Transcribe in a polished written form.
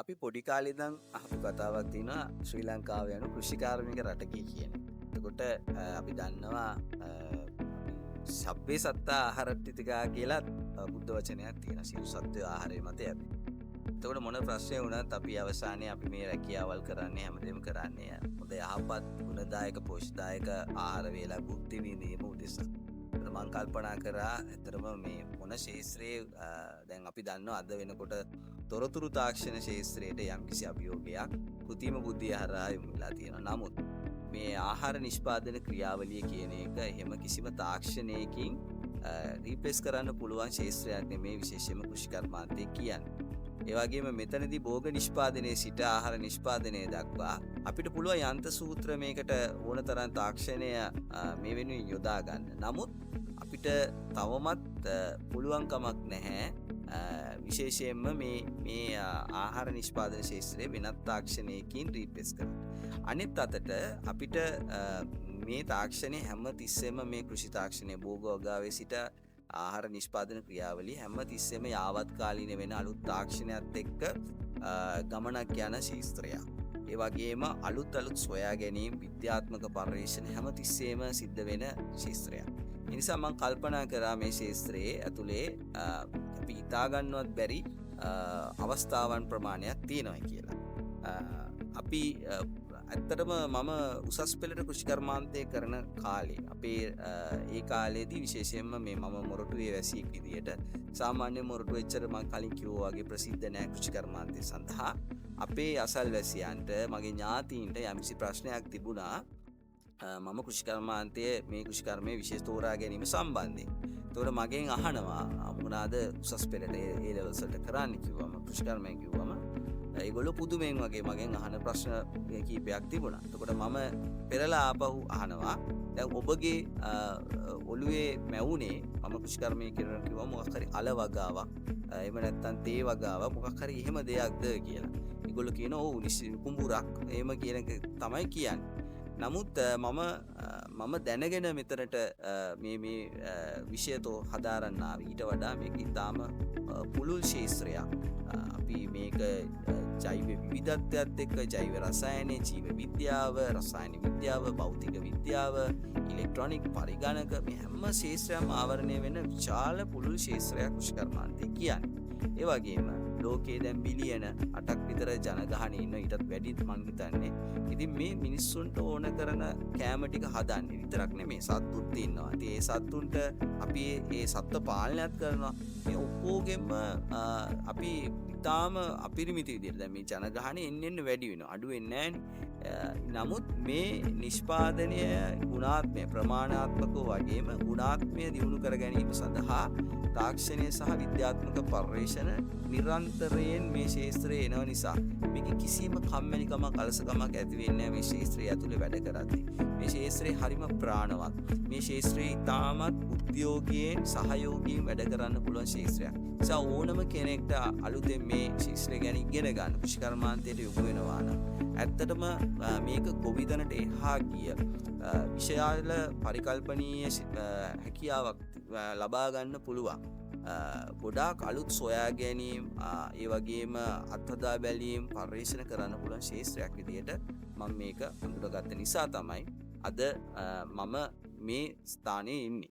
අපි පොඩි කාලේ ඉඳන් අහපු කතාවක් තියෙනවා ශ්‍රී ලංකාව යනු කෘෂිකාර්මික රටකයි කියන. එතකොට අපි දන්නවා සබ්බේ සත්තා ආහාරට්ටිතිකා කියලා බුද්ධ වචනයක් තියෙනවා. සියලු සත්වෝ ආහාරය මත යති. එතකොට මොන ප්‍රශ්නය වුණත් අපි අවසානයේ අපි මේ රැකියාවල් කරන්නේ හැමදේම කරන්නේ හොඳ යහපත් ගුණදායක පෝෂ්‍යදායක ආහාර වේලා භුක්ති විඳීම උදෙසා. මම කල්පනා කරා ඇත්තටම මේ මොන ශාස්ත්‍රයේ දැන් අපි දන්නවා අද වෙනකොට තොරතුරු තාක්ෂණ ශාස්ත්‍රයට යම්කිසි අභියෝගයක් කෘත්‍රිම බුද්ධිය හරහා යොමු වෙලා තියෙනවා. නමුත් මේ ආහාර නිෂ්පාදන ක්‍රියාවලිය කියන එක එහෙම කිසිම තාක්ෂණයකින් රීප්ලේස් කරන්න පුළුවන් ශාස්ත්‍රයක් නෙමෙයි විශේෂයෙන්ම කෘෂිකර්මාන්තය කියන්නේ. ඒ වගේම මෙතනදී භෝග නිෂ්පාදනයේ සිට ආහාර නිෂ්පාදනය දක්වා අපිට පුළුවන් යන්ත්‍ර සූත්‍ර මේකට ඕන තරම් තාක්ෂණය මේ වෙනුවෙන් යොදා ගන්න. නමුත් අපිට තවමත් පුළුවන් කමක් නැහැ විශේෂයෙන්ම මේ ආහාර නිෂ්පාදන ශාස්ත්‍රයේ වෙනත් තාක්ෂණයකින් රීප්ලේස් කරන්න. අනිත් අතට අපිට මේ තාක්ෂණය හැම තිස්සෙම මේ කෘෂි තාක්ෂණය භෝග වගාවේ සිට ආහාර නිෂ්පාදන ක්‍රියාවලිය හැම තිස්සෙම යාවත් කාලීන වෙන අලුත් තාක්ෂණයත් එක්ක ගමනක් යන ශාස්ත්‍රයක්. ඒ වගේම අලුත් සොයා ගැනීම විද්‍යාත්මක පර්යේෂණ හැම තිස්සෙම සිද්ධ වෙන ශාස්ත්‍රයක්. ඒ නිසා මම කල්පනා කරා මේ ශාස්ත්‍රයේ ඇතුලේ අපි හිතා ගන්නවත් බැරි අවස්ථාවන් ප්‍රමාණයක් තියෙනවා කියලා. අපි ඇත්තටම මම උසස් පෙළට කෘෂිකර්මාන්තය කරන කාලේ අපේ ඒ කාලේදී විශේෂයෙන්ම මේ මම මොරටුවේ වැසියෙක් විදියට සාමාන්‍ය මොරටුව එච්චර මම කලින් කිව්වා වගේ ප්‍රසිද්ධ නැහැ කෘෂිකර්මාන්තය සඳහා. අපේ අසල්වැසියන්ට මගේ ඥාතීන්ට යම්කිසි ප්‍රශ්නයක් තිබුණා මම කෘෂිකර්මාන්තයේ මේ කෘෂිකර්මයේ විශේෂ තෝරා ගැනීම සම්බන්ධයෙන්. ඒතකොට මගෙන් අහනවා මොනවාද උසස් පෙළට ඒ ලෙවල්ස් වලට කරන්න කිව්වම කෘෂිකර්මයෙන් කිව්වම ඒගොල්ලෝ පුදුමෙන් වගේ මගෙන් අහන ප්‍රශ්න කීපයක් තිබුණා. එතකොට මම පෙරලා ආපහු අහනවා දැන් ඔබගේ ඔළුවේ මැවුනේ මම කෘෂිකර්මයේ කරන කිව්වම මොකක් හරි අල වගාවක් එහෙම නැත්නම් තේ වගාවක් මොකක් හරි එහෙම දෙයක්ද කියලා. ඒගොල්ලෝ කියනවා ඔව් කුඹුරක් එහෙම කියන එක තමයි කියන්නේ. නමුත් මම දැනගෙන මෙතනට මේ විෂයතෝ හදාරන්න ආවේ. ඊට වඩා මේක ඉතාම පුළුල් ශාස්ත්‍රයක්. අපි මේක ජෛව විවිධත්වයත් එක්ක ජෛව රසායනය, ජීව විද්‍යාව, රසායන විද්‍යාව, භෞතික විද්‍යාව, ඉලෙක්ට්‍රොනික පරිගණක මේ හැම ශාස්ත්‍රයක්ම ආවරණය වෙන විශාල පුළුල් ශාස්ත්‍රයක් කෘෂිකර්මාන්තය කියන්නේ. ඒ වගේම ලෝකයේ දැන් බිලියන 8ක් විතර ජනගහනය ඉන්න ඊටත් වැඩිත් මං හිතන්නේ. ඉතින් මේ මිනිස්සුන්ට ඕන කරන කෑම ටික හදන්නේ විතරක් නෙමෙයි සත්තුත් ඉන්නවා. ඉතින් ඒ සත්තුන්ට අපි ඒ සත්ත්ව පාලනයත් කරනවා. මේ ඔක්කොගෙම අපි ඉතාම අපිරිමිත විදිහට දැන් මේ ජනගහනය එන්න වැඩි වෙනවා. අඩු වෙන්නේ නැහැ. නමුත් මේ නිෂ්පාදනය ගුණාත්මක ප්‍රමාණාත්මකව වගේම ගුණාත්මය දියුණු කර ගැනීම සඳහා තාක්ෂණය සහ විද්‍යාත්මක පර්යේෂණ නිරන්තරයෙන් මේ ශාස්ත්‍රයේ එන නිසා මේක කිසිම කම්මැලිකමක් අලසකමක් ඇති වෙන්නේ නැහැ මේ ශාස්ත්‍රය ඇතුලේ වැඩ කරද්දී. මේ ශාස්ත්‍රයේ හරිම ප්‍රාණවත්. මේ ශාස්ත්‍රයේ ඉතාමත් උද්‍යෝගයෙන් සහයෝගයෙන් වැඩ කරන්න පුළුවන් ශාස්ත්‍රයක්. නිසා ඕනම කෙනෙක්ට අලුතෙන් මේ ශාස්ත්‍රය ගැන ඉගෙන ගන්න කෘෂිකර්මාන්තයට යොමු වෙනවා නම් ඇත්තටම මේක ගොවිතැනට එහා ගිය විශාල පරිකල්පනීය හැකියාවක් ලබා ගන්න පුළුවන්. ගොඩාක් අලුත් සොයා ගැනීම ඒ වගේම අත්හදා බැලීම් පර්යේෂණ කරන්න පුළුවන් ශාස්ත්‍රයක් විදිහට මම මේක හඳුනාගත්ත නිසා තමයි අද මම මේ ස්ථානයේ ඉන්නේ.